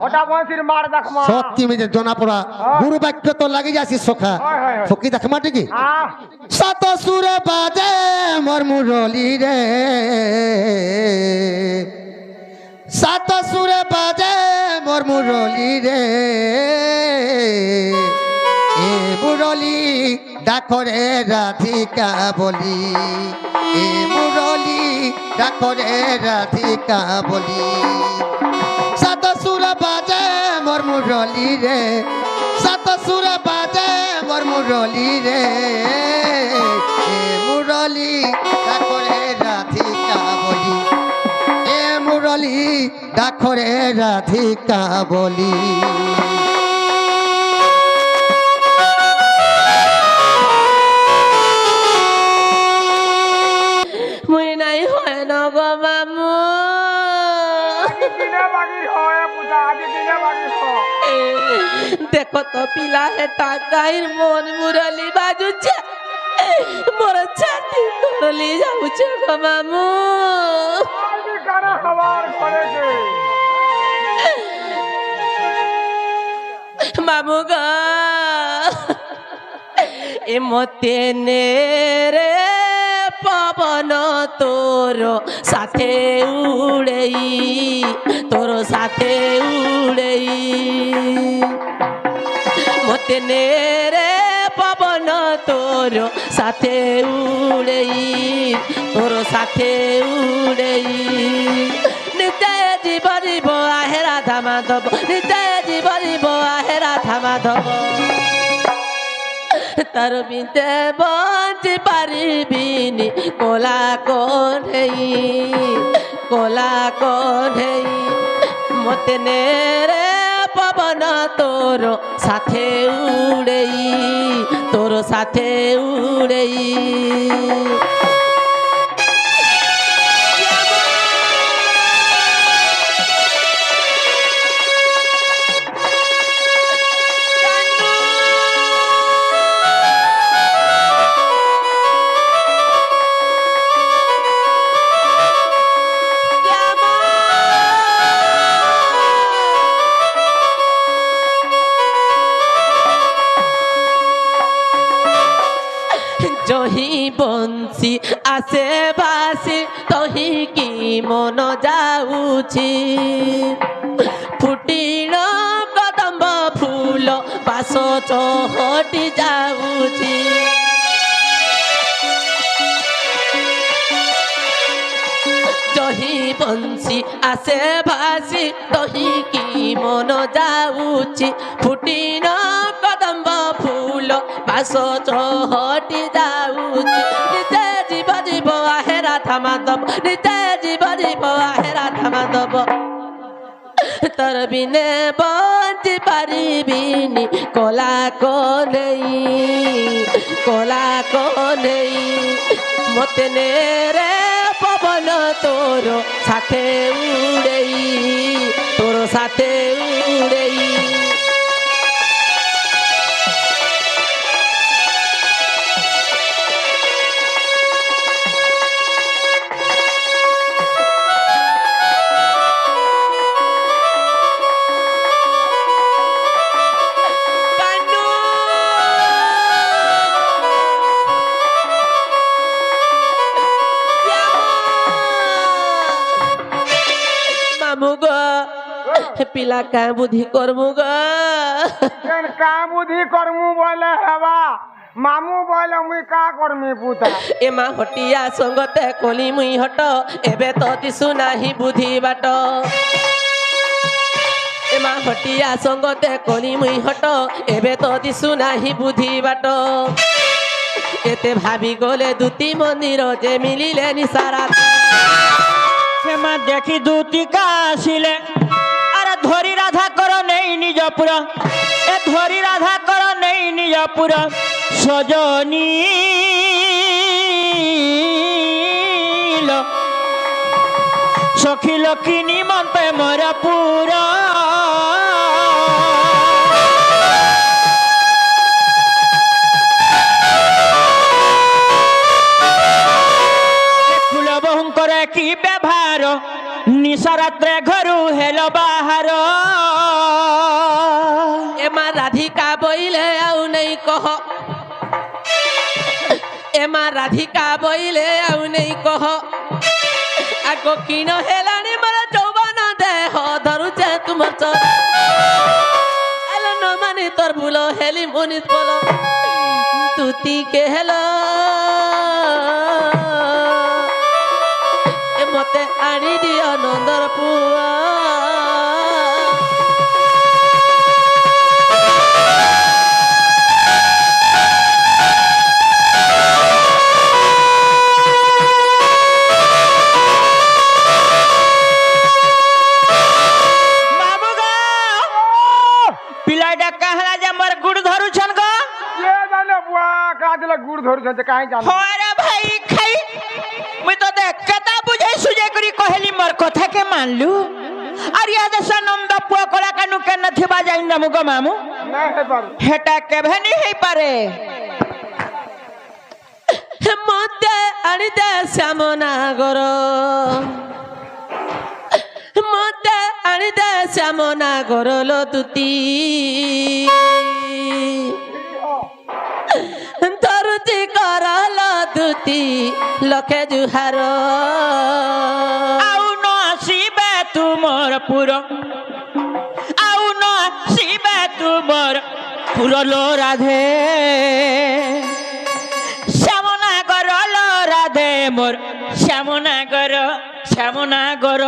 ওটা বংশীর মার দেখমা সত্যি মেজে জনা পড়া গুরু বাক্য তো লাগি যাসি সখা ফকি দেখমা ঠিকই সাত সুরে বাজে মোর মুরলি রে সাত সুরে বাজে মোর মুরলি রে এ মুরলি ডাকরে রাধিকা বলি এ মুরলি ডাকরে রাধিকা বলি সাত সুর বাজে মোর মুরলি রে সাত সুর বাজে মোর মুরলি রে এ মুরলি ডাকরে রাধিকা বলি এ মুরলি ডাকরে রাধিকা বলি মুই নাই হয় না গো মামু দেখো তো পিলা হেটা গাইর মন মুরলি বাজুছে মোর ছাতি করলি যাউছে গো মামু মামু গো এ মতে নে রে পবন তোর সাথে উড়েই তোর সাথে উড়েই মতে নে রে পবন তোর সাথে উড়েই তোর সাথে উড়েই নিতে জীব জীব আহে রাধা মাধব নিতে জীব জীব আহে রাধা মাধব তার বিতে বঞ্চি পারিবিনি কোলা কঢ়েই মতে নে রে পবন তোর সাথে উড়েই তোর সাথে উড়েই জহি বংশী আসে বাসি তহি কি মন যাউছি ফুটিল কদম্ব ফুল বাস চহটি যাউছি জহি বংশী আসে ভাসি তহি কি মন যাউছি ফুটিল কদম্ব ফুল বাস চহটি যাউছি নিতে জীব জীব আহে রাধা মাধব নিতে জীব জীব আহে রাধা মাধব তোর বিনে বঞ্চি পারিবিনি কোলা কনেই মতে নে রে পবন তোর সাথে উড়েই তোর সাথে উড়েই পিলা কা বুদ্ধি করমু গো কা বুদ্ধি করমু বলে হেবা মামু বলে মুই কা করমি পুতা এ মা হটিয়া সঙ্গতে কলি মুই হট এবে তো দিশু নাহি বুদ্ধি বাট এ মা হটিয়া সঙ্গতে কলি মুই হট এবে তো দিশু নাহি বুদ্ধি বাট এতে ভাবি গলে দুটি মন্দির যে মিলিলে নিসারা হেমা দেখি দুটি কাশিলে আরে ধরি রাধা কর নেই নিজপুর এ ধরি রাধা কর নেই নিজপুর সজনী সখী লক্ষ্মী নিমন্তে মরা পুরা কি ব্যবহার নিশা রাত্রে ঘরু হেল বাহার রাধিকা বইলে আউ নেই কহ এমা রাধিকা বইলে আউ নেই কহ আগ কিন হেলানি মোর যৌবন দেহ ধরুছে তোমার চর এলো ন মানে তোর ভুল হেলি মুনিস বলো তুতি কে হেলো এ মতে আনি দিও নন্দর পুয়া গুড় ধরুଛନ୍ତି কাହିଁ জানো হরে ভাই খাই মুই তো দেখ কেতা বুঝাই সুজে করি কহেলি মোর কথা কে মানলু আর ইয়া দেশ নন্দ পুয়া কলা কানু কেন থিবা যাই না মুগো মামু না হে পার হেটা কেভে নি হেই পারে মতে আনি দে শ্যামনাগর মতে আনি দে শ্যামনাগর লো তুতি ধরুচি করল দুতি লক্ষে জুহার আউ ন আসিবে তুমর পুর আউ ন আসিবে তুমর পুর লো রাধে শ্যামনাগর লো রাধে মোর শ্যামনাগর শ্যামনাগর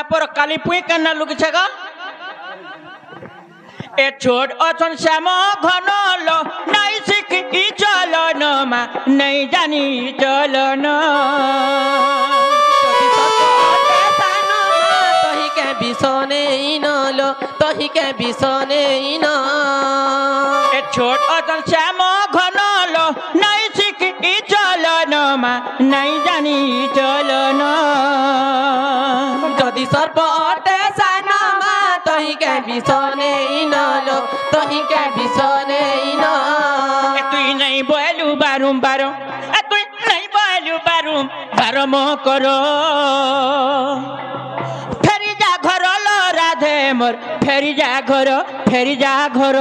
पर काली पुई कन्ना लुक छगा ए छोड़ अचन श्याम घन लो नहीं सिख ई चलन मा नहीं जानी चलन तही के बिसने इनलो तही के बिसने इन ए छोड़ अचन श्याम घन लो नहीं सिख ई चलन मा नहीं जानी चलन যদি সর্প অটে সানামা তহি কে বিসনে ইনলো তহি কে বিসনে ইন তুই নাই বলু বারুম বারো তুই নাই বলু বারুম বারম কর ফেরি যা ঘর লো রাধে মোর ফেরি যা ঘর ফেরি যা ঘর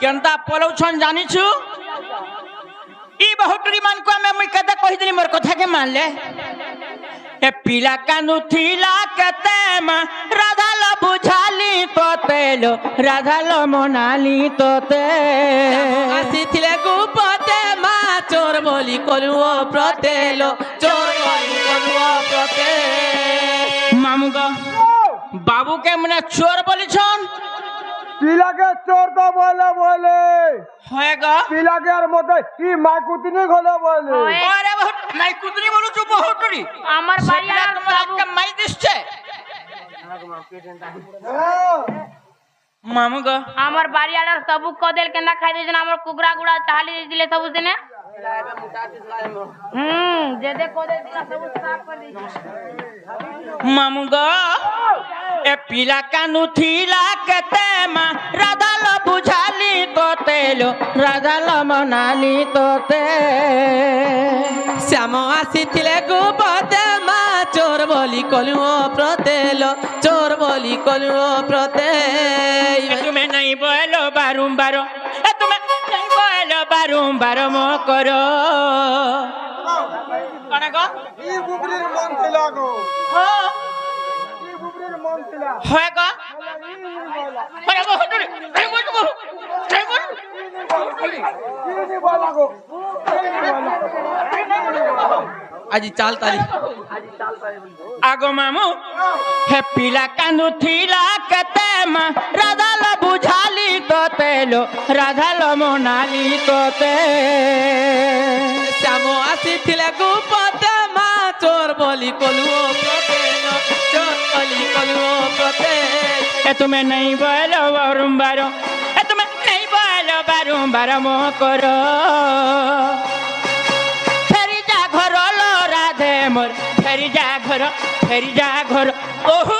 केनता पलौछन जानिछु ई बहुटरी मान को मैं मुई कदा कहि दिली मोर कथा के मान ले ए पीला कानु थीला कते मा राधा ल बुझाली तोतेलो राधा ल मनाली तोते আসিছিলে গুপতে মা চোর বলি কলুও প্রতেলো চোর বলি কলুও প্রতে मामुगा बाबू के मने चोर बोलिछन পিলাকে চোর তো বলে বলে होएगा পিলাকে আর মধ্যে কি মাইকুতিনি গলে বলে अरे बहुत নাই কুদনি বলু চুপ হটরি আমার বাড়ি আর তোমার একটা মাই দিচ্ছে मामुगा আমার বাড়ি আর সবু কদেল কেনা খাই দিছেন আমার কুকরা গুড়া চালি দিলে সবু দিনে যেদে কদেল দিলা সবু সাফ করে দিছে मामुगा ए पीला कानु थीला कते मा राधा ल बुझाली तोतेलो राधा ल मनाली तोते শ্যাম আসিছিলে গুপতে মা চোর বলি কলুও প্রতেলো চোর বলি কলুও প্রতে तुम्हें नहीं बोलो बारंबार तुम्हें नहीं बोलो बारंबार मो करो कौन गो ই বুবরির মন ছিলা গো हो ই বুবরির মন ছিলা होएगा ই বলা अरे वो हटो रे अरे वो আজি চাল তালি আগো মামু হে পিলা কান্দু থিলা কেতে মা রাধা লো বুঝালি তোতে লো রাধা লো মোনালি তোতে শ্যাম আসিছিলে গুপতে মা চোর বলি কলুও পতে চোর বলি কলুও পতে এ তুমি নাই বলো বারম্বার এ তুমি নাই বলো বারম্বার মো করো ফেরি যা ঘর লো রাধে মোর ফেরি যা ঘর ওহু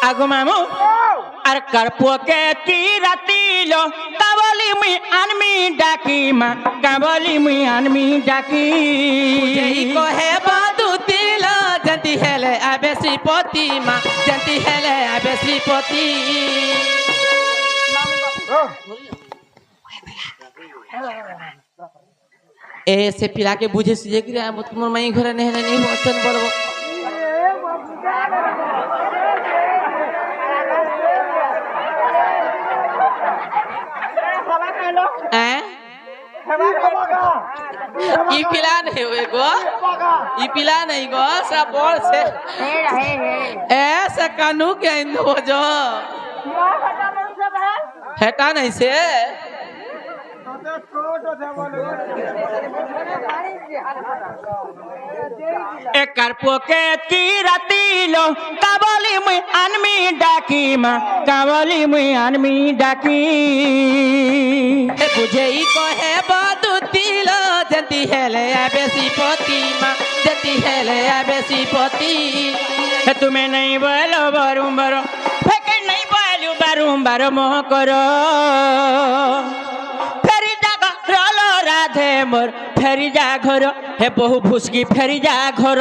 আগো মামু আর কারপুকে কি রাতিলো কাবলি মুই আনমি ডাকি মা কাবলি মুই আনমি ডাকি এই কহে বধু তিল জন্তি হেলে আবে শ্রীপতি মা জন্তি হেলে আবে শ্রীপতি এ সে পিলাকে বুঝে সুঝে কি তোমার মাই ঘরে নেহলে নেই বচন বলবো ई पिला नहीं हुए गो ई पिला नहीं गो सब बोल से ऐसा कानू के इंदो जो हेटा नहीं से এ কারপুকে কি রাতিলো কাবলি মুই আনমি ডাকি মা কাবলি মুই আনমি ডাকি बुझे ई कहे बधु तिल जंती हेले आबे श्रीपति माँ जंती हेले आबे श्रीपति হে তুমি নাই বলো বারম্বার ফেকে নাই বলো বারম্বার মোহ করো ফেরি যা ঘর রাধে মোর ফেরি যা ঘর হে বহু ফুসকি ফেরি যা ঘর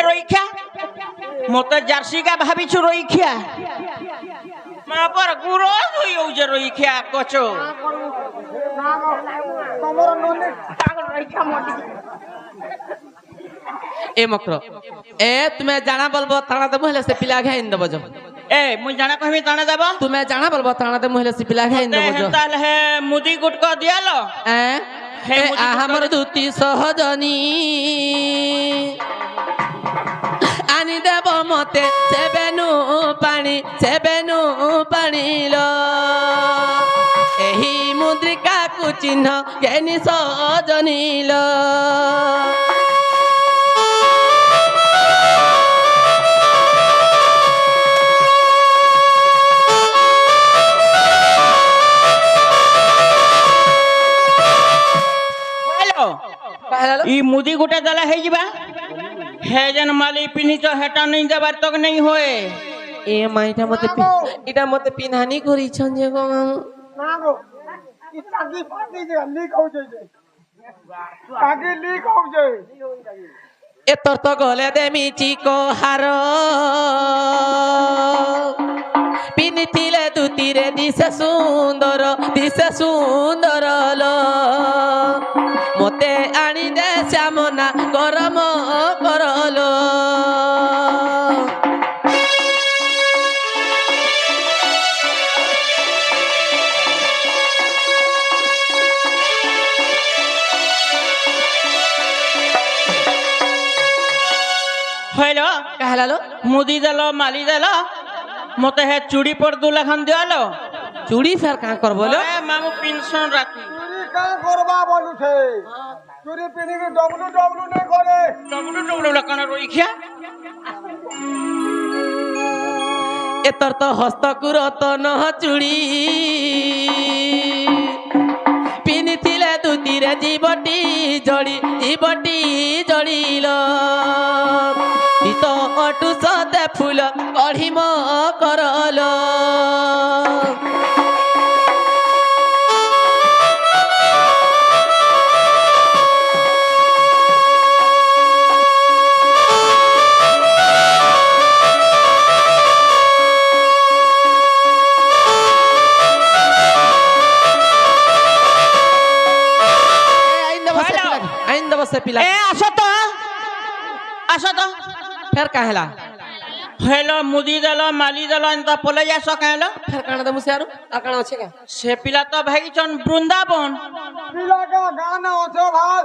রইখা মতে জার্সিকা ভাবিছু রইখিয়া মা পর গুরো হইও যে রইখিয়া কচো ए मकरो ए तुम्हें जाना बोलबो ताना दे मुहले से पिला घे इन दबो जो এ মুই জানা কহিমি তানে যাব तुम्हें जाना बोलबो ताना दे मुहले से पिला घे इन दबो जो তাল হে মুদি গুটক দিয়ালো ए हे मुझे हमर दूती सहजनी आनी देव मते सेबेनु पानी लो एही मुद्रिका कु चिन्ह केनी सजनी लो ই মুদি গোটা দলা হয়ে যাবা হে যেন মালি পিনিছ হেটা নেই দেবার তক নেই হয়ে ए माइटा मते पिनहानी करिछन जे गो मामू ना गो ई टाकी फाटी जे लीक हो जाय टाकी लीक हो जाय ए तोर तो गले दे मिची को हारो पिनिथिले दुतीरे दिसे सुंदर लो मते आनी दे श्यामना गरम करलो হইল कहलालो মুদি দেল মালি দেল মতে হে চুড়ি পর 2 লাখ দিয়ালো चूड़ी फेर कहाँ कर बोलो মামু পেনশন রাখি চুরি কাঁ করবা বলুছে চুরি পিনিকে ডবলু ডবলু নে করে ডবলু ডবলু লাগানো রইখিয়া एतर तो हस्तकु रतन चूड़ी पिनिथिले दुतीरे जीवटी जड़िल तो अटु सते फूल कढ़िम करल से पिला এ আসো তো फेर कहला হইল মুদি দেল মালি দেল এন্তা পলে যাস কেন फेर काना दे मुसे आरु आ काना আছে का সে পিলা তো ভাইছন বৃন্দাবন পিলা কা গানা আছে ভাই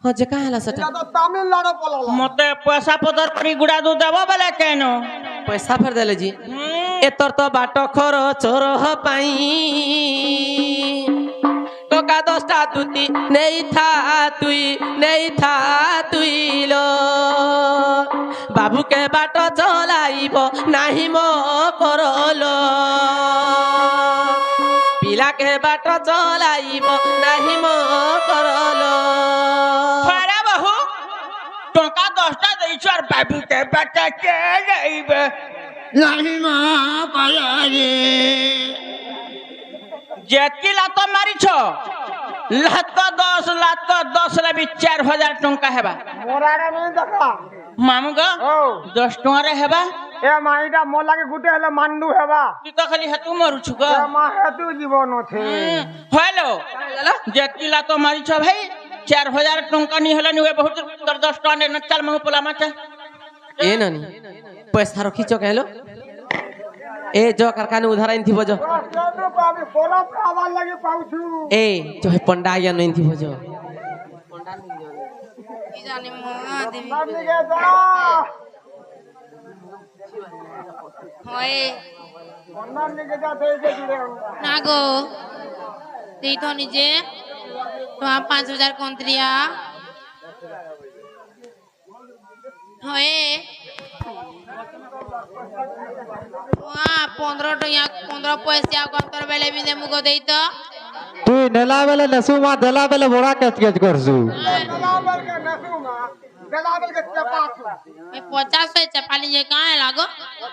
हो जे कहला सेटा এটা তো তামিলনাড়ু পলালা মতে পয়সা পদর করি গুড়া দু দেব বলে কেন पैसा फेर देले जी एतर तो बाट खर चोर पाई टका 10टा दुती नहीं था तुई लो बाबू के बाट चलाइब नाही मो करलो पिला के बाट चलाइब नाही मो करलो আরে বাহু টকা 10টা দেইছ আর বাবু কে বাটা কে যাইবে নাহি মা পায়ারে যেতি লাত মারিছ লাত 10 লে 4000 টঙ্কা হেবা মোরারে নেই দেখা মামু গো ও 10 টঙ্কারে হেবা এ মাইটা মো লাগে গুটে হলে মান্ডু হেবা তুই তো খালি হেতু মরুছু গো এ মা হেতু জীবন আছে হ্যালো যেতি লাত মারিছ ভাই 4000 টঙ্কা নি হলে নি বহুত 10 টঙ্কা নে চাল মহু পোলা মাছ ए नानी पैसा रखिच कहलो ए जो कारखाने उधार आइन थिबो जो কেন পাবি পোলা খাবার লাগে পাউছু ए जो है पंडा आया नहीं थिबो जो কি জানি মা দেবী নানি গে যা হয় নানি গে যা দেই গে দিলে না গো দেই তো নিজে তো 5000 কোন্ত্রিয়া হয় 15 टका 15 पैसा कंतर बेले भी दे मुको देई तो তুই নেলা বেলে নেসু মা দেলা বেলে বড়া কেচ কেচ করছু গলাবল কে নসু মা গলাবল কে চাপাছু ए 50 से चपाली जे काहे लागो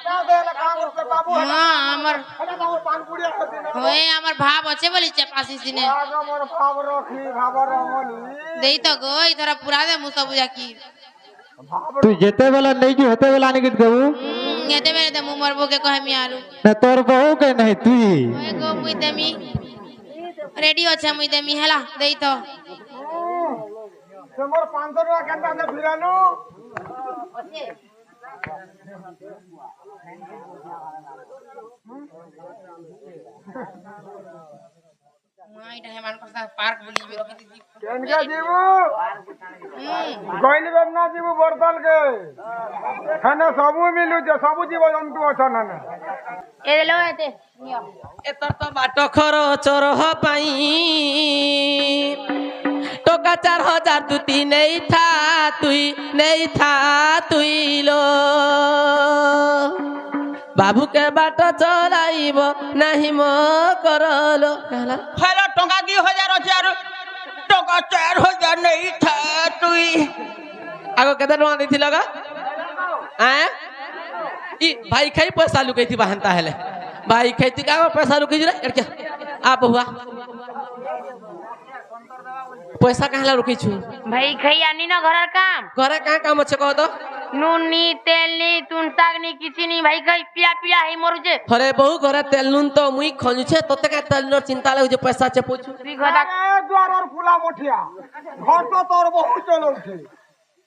তা দেলে কাম করতে বাবু हां हमर এটা তো পান পুড়িয়া হতি না होए हमर भाव আছে বলি चपासी सिने আগো মোর ভাব রখি ভাব রমনি देई तो गो इधर पूरा दे मुसा बुझा की তুই যেতে বেলে নেইকি হতে বেলে আনি গিট দেবু एते बेले दे मु मरबो के कहे मी आलू না তোর বউ কে নাই তুই होए गो मुई देमी रेडी আছে মুই দেমি হেলা দেই তো তোমার 500 টাকা কেনটা দে ফিরানো মাইটা হেমান কথা পার্ক বলি রকি দি কেনকা জীবু গইলি না জীবু বর্তল কে খানা সবু মিলু যে সবু জীব জন্তু অছন না এ লো এতে নিও एतर तो बाट खर चोर पाई टका 4000 दुती नहीं था तुई लो बाबू के बाट चलाइब नाही मो करलो कहला হ্যালো টঙ্কা 2000 আছে আর টকা 4000 নেই থা তুই आगो केते टका देथि लगा हैं ई भाई खाई पैसा लुकई थी बहनता हेले भाई खेती का पैसा लुकई रे एड़ क्या आ बहुआ पैसा कहला रुकी छु भाई खैया नी ना घरर काम घरे का काम আছে কহ তো নুন নি তেল নি তুন শাক নি কিছু নি ভাই খাই পিয়া পিয়া হে মরুছে হরে বহু ঘরে তেল নুন তো মুই খঞ্জুছে তোতে কা তেল নুন চিন্তা লাগু যে পয়সা চে পুছু তুই ঘটা দ্বারর ফুলা মঠিয়া ঘর তো তোর বহু চলছে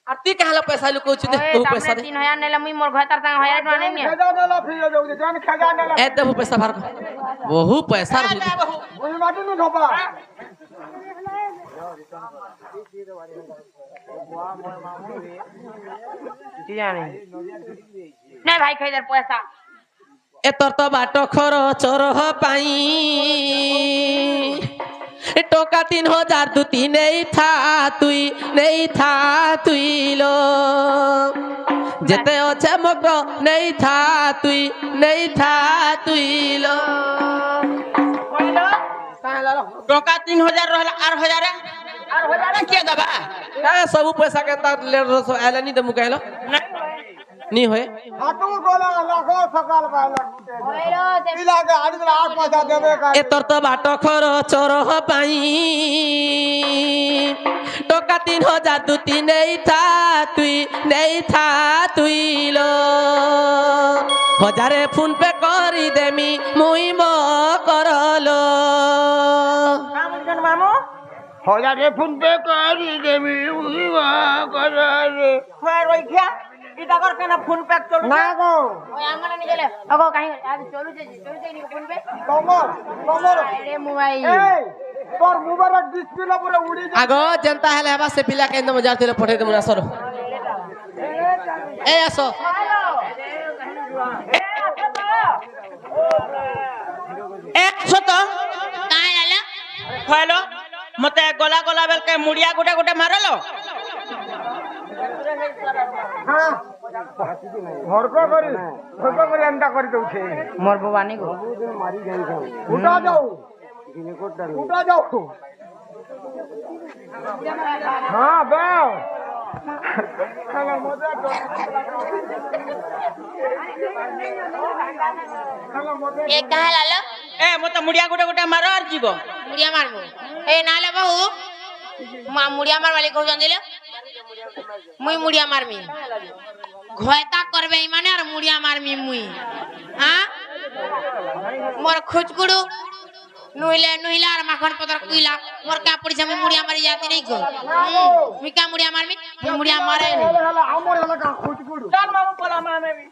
আর তুই कहला पैसा লুকু छु দে বহু पैसा দে 3000 নেলে মুই মোর ঘর তার সঙ্গে হাজার টাকা নেমি খেজা নেলা ফিরে যাও যে জান খেজা নেলা এ দেবু पैसा ভার বহু पैसा ওই মাটি নু ঢোপা কি জানি নে ভাই খাইদার পয়সা এতর তো বাট খরচ রহ পাই टोका 3000 দুতি নেই থা তুই লো যেতে আছে মগ্র নেই থা তুই লো टोका 3000 रहला आर हजारे के दबा सब पैसा के आला नहीं दमु कहलो नहीं होए হাতু গোলা লাখো সকাল পাইলা পিলাকে আড়ি দিলে 8 পয়সা দেবে কা এ তোর তো বাট খরচ রহ পাই टोका 3000 দুতি নেই থা তুই লো हजारे फोन पे करी देमी मुई म करलो मामू হাজারে ফোন পে করি দেবি উইবা করে होय रोइखिया इटा कर केना फोन पे चलू না গো ওই আমার নি গেলে ওগো কাহি আজ চলুছে নি ফোন পে তোমার আরে মোবাইল এই তোর মোবাইলের ডিসপ্লে পুরো উড়ি যায় आगो जनता हेले हबा से पिला के इंदम जार तिले पठे दे मुना सरो ए आसो एक सत কাহি আলা होयलो मते गला गला बेल के मुड़िया गुटे गुटे मारलो হ্যাঁ ঘরক করি এন্টা করি দউছে মোর বাবানি গো উঠা যাও হ্যাঁ দাও এ কাহি লালো ए मते मुड़िया गुटे गुटे मारो आर जीवो মুড়িয়া মারবো এ নালে বাবু মা মুড়িয়া মারবালি কহু জানিলে মুই মুড়িয়া মারমি ঘয়তা করবে মানে আর মুড়িয়া মারমি মুই হ্যাঁ মোর খুচকুড়ু নুইলে আর মাখন পতর কুইলা মোর কা পড়িছে আমি মুড়িয়া মারি যাতি নাই গো মুই কা মুড়িয়া মারমি মুই মুড়িয়া মারে আমার এলাকা খুঁজগুড়ু चल मामू पला मामे भी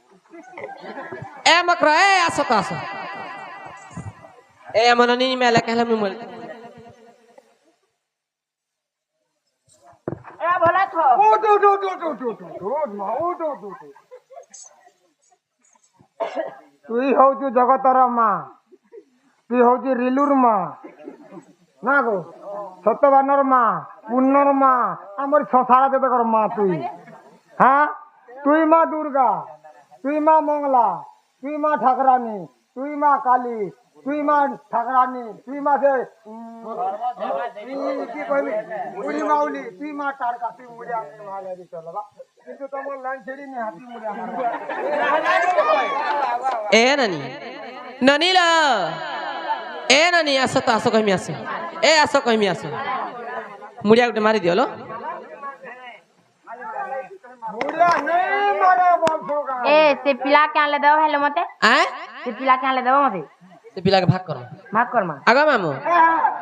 ए मकरो ए आसो तो आसो ए मननी मेला कहला मी मल ए भला थो তুই হউছু জগতর মা তুই হউছু রিলুর মা না গো সত্যবানর মা পুণ্যর মা আমার সংসারা দেবকর মা তুই হ্যাঁ তুই মা দুর্গা তুই মা মঙ্গলা তুই মা ঠাকুরানী তুই মা কালী তুই মা ঠাকুরানী তুই মা সে কি কইবি বুড়ি মাউলি তুই মা টারকা তুই মুড়িয়া ভালো দি চলবা কিন্তু তোমার লাইন ছেড়ি নি হাতি মুড়িয়া মারবা ए ननी ला ए ननी आसो तो आसो कहिमी आसो ए आसो कहिमी आसो मुड़िया गुटे मारी दियो लो मुड़िया नहीं मारे बंसो का এ সে পিলা কে আনলে দাও হেলে মতে आए সে পিলা কে আনলে দাও মতে से पिला के भाग कर ভাগ কর মা आगो मामू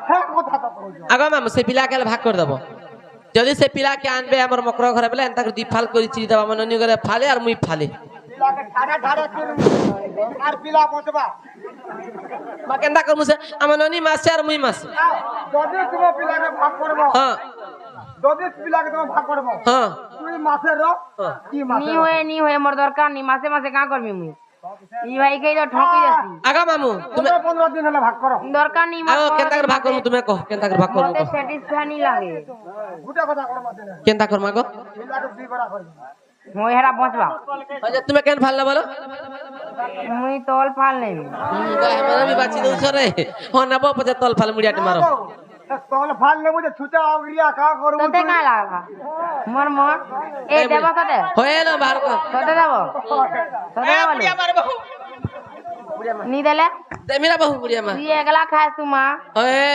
হ্যাঁ কথা তো কইছো आगो मामू से पिला के भाग कर दबो जदि से पिला के आनबे हमर मकरो घरे बेले एंता दी फाल करी चिरी दबा मननी करे फाले और मुई फाले पिलाके ठाड़ा ठाड़ा कर আর পিলা পচবা मा केंदा कर मुसे हमर ननी मासे और मुई मासे যদি তুমি পিলাকে ভাগ করব हां যদি পিলাকে তুমি ভাগ করব हां তুই মাসে র কি মাসে নি হয়ে মোর দরকার নি মাসে মাসে কা করবি মুই ই ভাই কই তো ঠকি যাসি आगो मामू तुम 15 दिन হলে ভাগ করো দরকার নি आगो केंता कर भाग कर तुमे कहो केंता कर भाग कर মতে স্যাটিসফাই নি লাগে গুটা কথা কর মাসে केंता कर मागो পিলাকে দুই করা করবি মই হেরা বচবা अच्छा तुमे केन फाल बोलो মুই তল ফাল নেই हमर भी बाची दउ छरे हो नबो पचे तल फाल मुड़िया टे मारो তল ফাল নে মুঝে ছুটা আগরিয়া কা করব তোতে কা লাগা মোর মোর এ দেব কতে होए ना बाहर को কতে দেব কতে ए দেব मुड़िया मार बहु নি দেলে दे मेरा बहु मुड़िया मार তুই একলা খাস তু মা ओए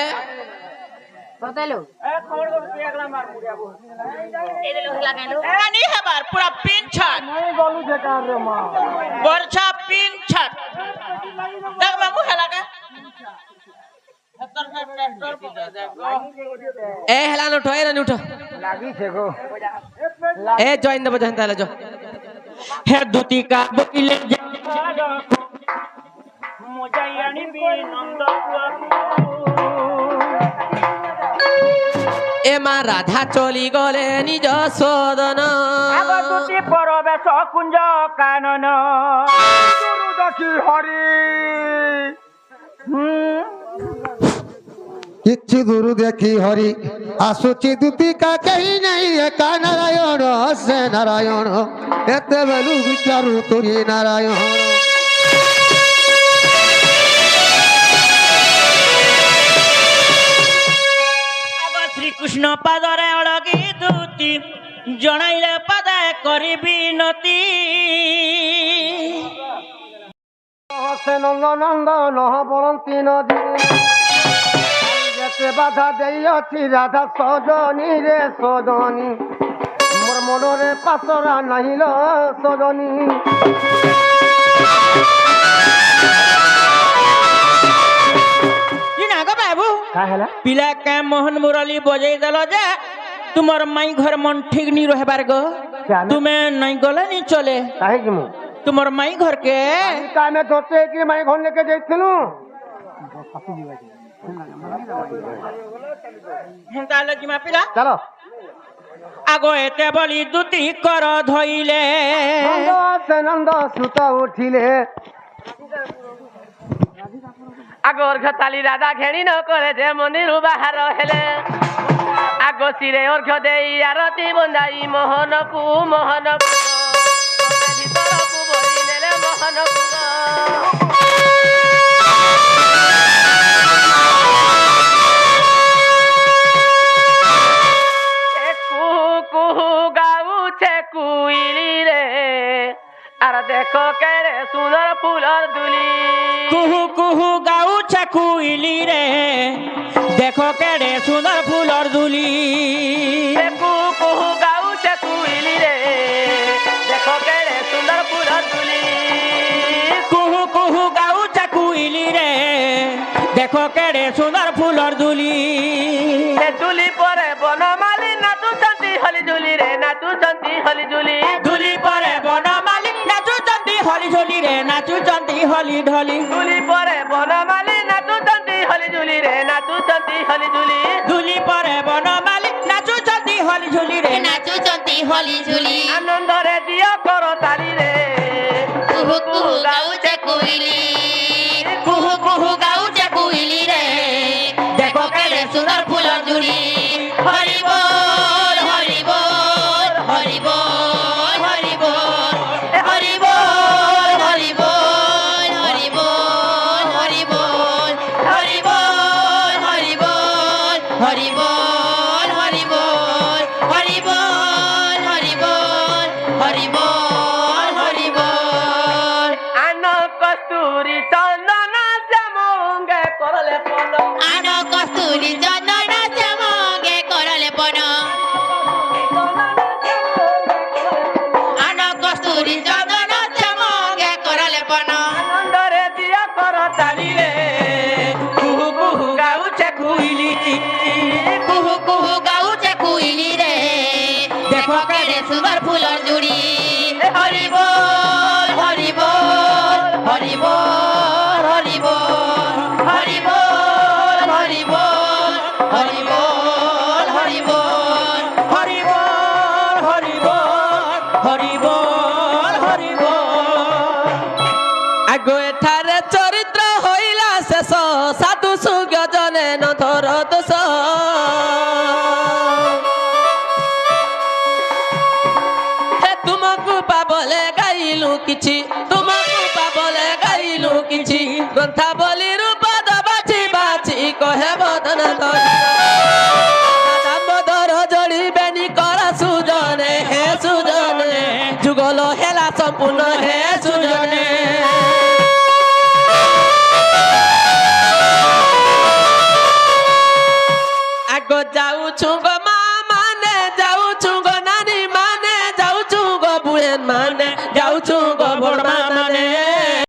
কতে লো ए खोड़ दो तू एकला मार मुड़िया बहु এ দেলো হেলা কেন ए नहीं है बार पूरा पिन छत नहीं बोलू जे का रे मां वर्षा पिन छत देख मामू हला का ए हेला न उठो ए न उठो লাগি ছে গো ए जॉइन दबो जहन ताला जो हे धोती का बकिले मोजायानी भी नंद এমা রাধা চলি গলে নিজ সদন আগ দুটি পরবেশ কুঞ্জ কানন গুরু দেখি হরি কিছু দূর দেখি হরি আসুচি দুতিকা কেহি নাই একা নারায়ণ সে নারায়ণ এতে বেলু বিচারু তোরি নারায়ণ আগ শ্রীকৃষ্ণ পাদরে অড়গি দুতি জনাইলে পাদে করিবি নতি হসে নন্দনন্দন বরন্তি নদী যেতে বাধা দেইছি রাধা সজনী রে সজনী মোর মনরে পাশরা নাহিল সজনী গো বাবু পিলা কে মোহন মুরলী বজাই দেল যে তোমার মাই ঘর মন ঠিক নি রহবার গো তুমি নাই গলে নি চলে কাহিকি মু তোমার মাই ঘর কে কামে ধরতে কি মাই ঘর লেকে যাইছিলু হেন্তা লগিমা পিলা চলো আগো এতে বলি দুটি কর ধইলে নন্দ সে নন্দ সুত উঠিলে আগর ঘতালি রাধা ঘেনি ন করে যে মন্দির বাহার হেলে আগ শিরে অর্ঘ দেই আরতি বন্দাই মোহনকু মোহনকু ভিতরকু বলি নেলে মোহনকু কুহু গাউছে কুইলি রে আর দেখো কেড়ে সুন্দর ফুলর দুলি কুহু কুহু গাউছে কুইলি রে দেখো কেড়ে সুন্দর ফুলর দুলি কুহু গাউছে কুইলি রে দেখো কেড়ে সুন্দর ফুলর দুলি কুহু কুহু গাউছে কুইলি রে দেখো কেড়ে সুন্দর ফুলর দুলি দুলি পরে বনমালী নাচুচন্তি হলি ঝুলি রে নাচুচন্তি হলি ঝুলি দুলি পরে বনমালী নাচুচন্তি হলি ঝুলি রে নাচুচন্তি হলি ঢলি দুলি পরে বনমালী নাচুচন্তি হলি ঝুলি রে নাচুচন্তি হলি ঝুলি দুলি পরে বনমালী নাচুচন্তি হলি ঝুলি রে নাচুচন্তি হলি ঝুলি আনন্দরে দিও করো তালি রে কুহু কুহু গাউছে কুইলি কুহু কুহু গাউছে কুইলি রে দেখো কেড়ে সুন্দর ফুলর ঝুলি হরি বল হরি বল হরি বল হরি বল হরি বল হরি বল হরি বল হরি বল হরি বল হরি বল হরি বল হরি বল হরি বল হরি বল হরি বল হরি বল আন কস্তুরি চন্দন শ্যামঙ্গে করলে পন আন কস্তুরি চন্দন শ্যামঙ্গে করলে পন আন কস্তুরি চন্দন শ্যামঙ্গে করলে পন আনন্দরে দিও করো তালি রে কুহু কুহু গাউছে কুইলি কুহু কুহু গাউছে কুইলি রে দেখো কেড়ে সুন্দর ফুলর জুড়ি হরি বল হরি বল হরি বল হরি বল হরি বল হরি বল হরি বল হরি বল হরি বল হরি বল হরি বল হরি বল আগো এঠারে চরিত্র হইলা শেষ সাধু সুজ্ঞ জনে নধর দোষ হে তুমকু পাবলে গাইলু কিছু তুমকু পাবলে গাইলু কিছু গ্রন্থা বলি রূপ বাছি বাছি কহে বদন দামোদর জড়িবেনি করা সুজনে হে সুজনে যুগল হেলা সম্পূর্ণ হে সুজনে আগ যাউছু